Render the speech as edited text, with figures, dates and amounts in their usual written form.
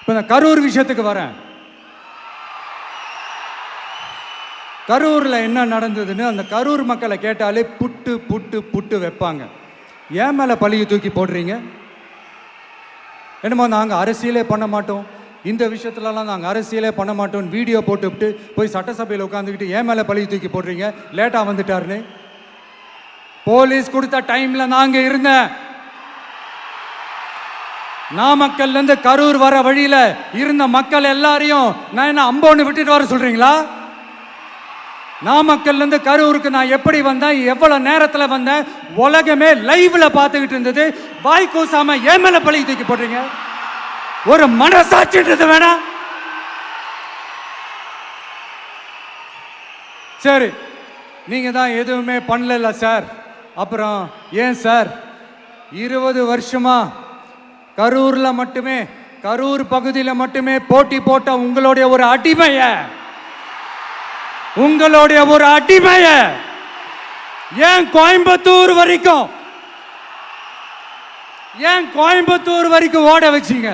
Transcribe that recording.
இப்போ நான் கரூர் விஷயத்துக்கு வரேன். கரூரில் என்ன நடந்ததுன்னு அந்த கரூர் மக்களை கேட்டாலே புட்டு புட்டு புட்டு வைப்பாங்க. ஏன் மேலே பழியை தூக்கி போடுறீங்க? என்னமோ நாங்கள் அரசியலே பண்ண மாட்டோம், இந்த விஷயத்துலலாம் நாங்கள் அரசியலே பண்ண மாட்டோம்னு வீடியோ போட்டுவிட்டு போய் சட்டசபையில் உட்காந்துக்கிட்டு ஏன் மேலே பழியை தூக்கி போடுறீங்க? லேட்டாக வந்துட்டாருன்னு போலீஸ் கொடுத்த டைமில் நாங்கள் இருந்தேன். நாமக்கல்லேருந்து கரூர் வர வழியில் இருந்த மக்கள் எல்லாரையும் நான் என்ன அம்போன்னு விட்டுட்டு வர சொல்கிறீங்களா? நாமக்கல்லேருந்து கரூருக்கு நான் எப்படி வந்தேன், எவ்வளோ நேரத்தில் வந்தேன், உலகமே லைவ்ல பார்த்துக்கிட்டு இருந்தது. வாய் கூசாம ஏன் மேலே பழி தூக்கி போடுறீங்க? ஒரு மனசாட்சின்றது வேணாம்? சரி, நீங்கள் தான் எதுவுமே பண்ணல சார், அப்புறம் ஏன் சார் 20 வருஷமா கரூரில் மட்டுமே, கரூர் பகுதியில் மட்டுமே போட்டி போட்ட உங்களுடைய ஒரு அடிமைய ஏன் கோயம்புத்தூர் வரைக்கும் ஓட வச்சீங்க?